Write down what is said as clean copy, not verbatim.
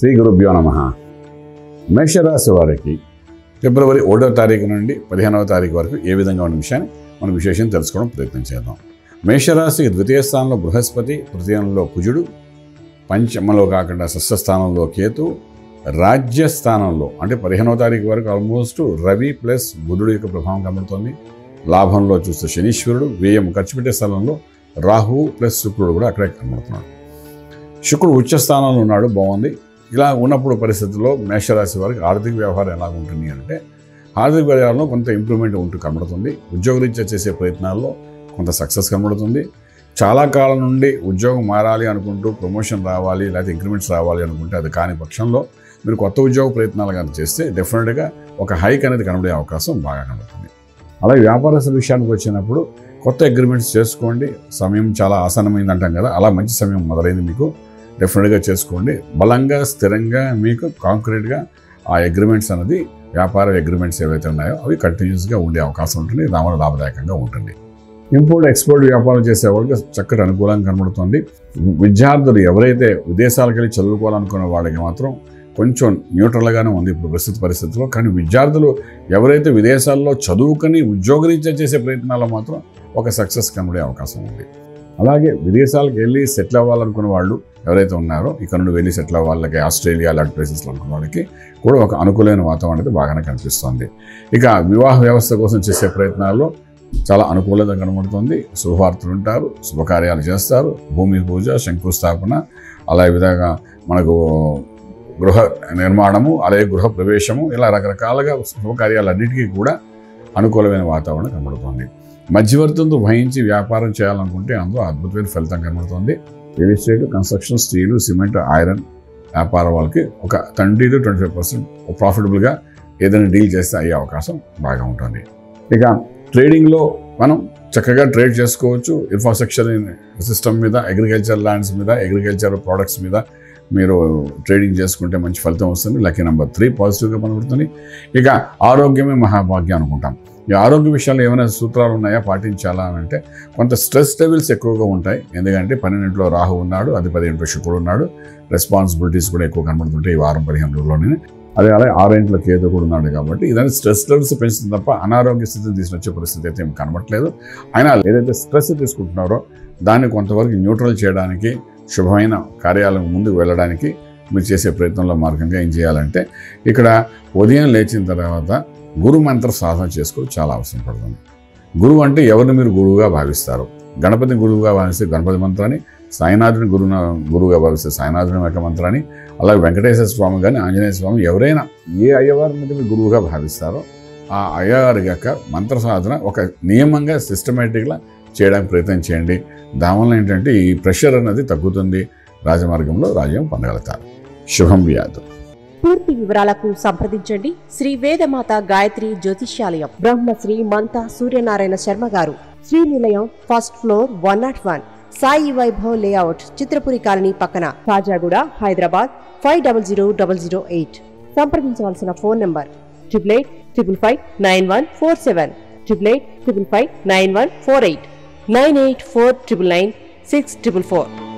శ్రీ గురుభ్యో నమః. మేషరాశి వారికి ఫిబ్రవరి 1వ తారీఖు నుండి 15వ తారీఖు వరకు ఏ విధంగా ఉన్న విషయాన్ని మనం విశేషం తెలుసుకోవడం ప్రయత్నం చేద్దాం. మేషరాశికి ద్వితీయ స్థానంలో బృహస్పతి, తృతీయంలో కుజుడు, పంచమలో కాకుండా షష్ఠ స్థానంలో కేతు, రాజ్యస్థానంలో అంటే 15వ తారీఖు వరకు ఆల్మోస్ట్ రవి ప్లస్ బుధుడు యొక్క ప్రభావం కనబడుతుంది. లాభంలో చూస్తే శనీశ్వరుడు, వ్యయం ఖర్చు పెట్టే స్థలంలో రాహువు ప్లస్ శుక్రుడు కూడా అక్కడే కనబడుతున్నాడు. శుక్రుడు ఉచ్చ స్థానంలో ఉన్నాడు, బాగుంది. ఇలా ఉన్నప్పుడు పరిస్థితుల్లో మేషరాశి వారికి ఆర్థిక వ్యవహారం ఎలా ఉంటుంది అంటే ఆర్థిక వ్యవహారంలో కొంత ఇంప్రూవ్మెంట్ ఉంటూ కనబడుతుంది. ఉద్యోగరీత్యా చేసే ప్రయత్నాల్లో కొంత సక్సెస్ కనబడుతుంది. చాలా కాలం నుండి ఉద్యోగం మారాలి అనుకుంటూ ప్రమోషన్ రావాలి లేకపోతే ఇంక్రిమెంట్స్ రావాలి అనుకుంటే అది కాని పక్షంలో మీరు కొత్త ఉద్యోగ ప్రయత్నాలు కానీ చేస్తే డెఫినెట్గా ఒక హైక్ అనేది కనబడే అవకాశం బాగా కనబడుతుంది. అలాగే వ్యాపారస్తుల విషయానికి వచ్చినప్పుడు కొత్త అగ్రిమెంట్స్ చేసుకోండి. సమయం చాలా ఆసన్నమైంది అంటాం కదా, అలా మంచి సమయం మొదలైంది మీకు. డెఫినెట్గా చేసుకోండి. బలంగా స్థిరంగా మీకు కాంక్రీట్గా ఆ అగ్రిమెంట్స్ అనేది వ్యాపార అగ్రిమెంట్స్ ఏవైతే ఉన్నాయో అవి కంటిన్యూస్గా ఉండే అవకాశం ఉంటుంది. దానివల్ల లాభదాయకంగా ఉంటుంది. ఇంపోర్ట్ ఎక్స్పోర్ట్ వ్యాపారం చేసే వాళ్ళకి చక్కటి అనుకూలంగా కనబడుతుంది. విద్యార్థులు ఎవరైతే విదేశాలకు వెళ్ళి చదువుకోవాలనుకున్న వాళ్ళకి మాత్రం కొంచెం న్యూట్రల్గానే ఉంది ఇప్పుడు ప్రస్తుత పరిస్థితుల్లో. కానీ విద్యార్థులు ఎవరైతే విదేశాల్లో చదువుకొని ఉద్యోగరీత్యా చేసే ప్రయత్నాల్లో మాత్రం ఒక సక్సెస్ కనబడే అవకాశం ఉంది. అలాగే విదేశాలకు వెళ్ళి సెటిల్ అవ్వాలనుకున్న వాళ్ళు ఎవరైతే ఉన్నారో ఇక్కడ నుండి వెళ్ళి సెటిల్ అవ్వాలకి ఆస్ట్రేలియా లాంటి ప్లేసెస్లో అనుకున్న వాళ్ళకి కూడా ఒక అనుకూలమైన వాతావరణం అయితే బాగానే కనిపిస్తుంది. ఇక వివాహ వ్యవస్థ కోసం చేసే ప్రయత్నాల్లో చాలా అనుకూలత కనబడుతుంది. శుభవార్తలు ఉంటారు, శుభకార్యాలు చేస్తారు. భూమి పూజ, శంకుస్థాపన, అలాగే విధంగా మనకు గృహ నిర్మాణము, అలాగే గృహ ప్రవేశము, ఇలా రకరకాలుగా శుభకార్యాలన్నిటికీ కూడా అనుకూలమైన వాతావరణం కనబడుతుంది. మధ్యవర్తులతో వహించి వ్యాపారం చేయాలనుకుంటే అందులో అద్భుతమైన ఫలితం కనబడుతుంది. Real estate, construction, steel, cement, iron వ్యాపారం వాళ్ళకి ఒక 20 to 25% ప్రాఫిటబుల్గా ఏదైనా డీల్ చేస్తే అయ్యే అవకాశం బాగా ఉంటుంది. ఇక ట్రేడింగ్లో మనం చక్కగా ట్రేడ్ చేసుకోవచ్చు. ఇన్ఫ్రాస్ట్రక్చర్ సిస్టమ్ మీద, అగ్రికల్చర్ ల్యాండ్స్ మీద, అగ్రికల్చర్ ప్రోడక్ట్స్ మీద మీరు ట్రేడింగ్ చేసుకుంటే మంచి ఫలితం వస్తుంది. లక్కీ నెంబర్ 3 పాజిటివ్గా కనబడుతుంది. ఇక ఆరోగ్యమే మహాభాగ్యం అనుకుంటాం. ఈ ఆరోగ్య విషయాల్లో ఏమైనా సూత్రాలు ఉన్నాయా పాటించాలా అని అంటే కొంత స్ట్రెస్ లెవెల్స్ ఎక్కువగా ఉంటాయి. ఎందుకంటే 12 రాహు ఉన్నాడు, అది 10 శుక్రుడు ఉన్నాడు. రెస్పాన్సిబిలిటీస్ కూడా ఎక్కువ కనబడుతుంటాయి ఈ వారం 15 రోజుల్లోనే. అలాగే 6 కేతు కూడా ఉన్నాడు. కాబట్టి ఇదని స్ట్రెస్ లెవెల్స్ పెంచుతుంది తప్ప అనారోగ్య స్థితిని తీసుకొచ్చే పరిస్థితి అయితే ఏమి కనబడట్లేదు. అయినా ఏదైతే స్ట్రెస్ తీసుకుంటున్నారో దాన్ని కొంతవరకు న్యూట్రల్ చేయడానికి, శుభమైన కార్యాలకు ముందుకు వెళ్ళడానికి మీరు చేసే ప్రయత్నంలో మార్గంగా ఏం చేయాలంటే ఇక్కడ ఉదయం లేచిన తర్వాత గురు మంత్ర సాధన చేసుకోవడం చాలా అవసరం పడుతుంది. గురువు అంటే ఎవరిని మీరు గురువుగా భావిస్తారు. గణపతిని గురువుగా భావిస్తే గణపతి మంత్రాన్ని, సాయినాథుని గురువుగా భావిస్తే సాయినాథుని యొక్క మంత్రాన్ని, అలాగే వెంకటేశ్వర స్వామి కానీ ఆంజనేయ స్వామి ఎవరైనా ఏ అయ్యవారిని మీరు గురువుగా భావిస్తారో ఆ అయ్యవారి యొక్క మంత్ర సాధన ఒక నియమంగా సిస్టమేటిక్గా చేయడానికి ప్రయత్నం చేయండి. దానివల్ల ఏంటంటే ఈ ప్రెషర్ అనేది తగ్గుతుంది. రాజమార్గంలో రాజ్యం పొందగలుగుతారు. శుభం వ్యాధు. పూర్తి వివరాలకు సంప్రదించండి శ్రీ వేదమాత గాయత్రి జ్యోతిష్యాలయం, బ్రహ్మశ్రీ మంతా సూర్యనారాయణ శర్మ గారు, Srinilayam, first floor, 101, Sai Vaibhav layout, Chitrapuri colony పక్కన, కాజాగూడ, హైదరాబాద్ 500008. సంప్రదించవలసిన ఫోన్ నంబర్ 8855559147, 8855559148, 9849996644.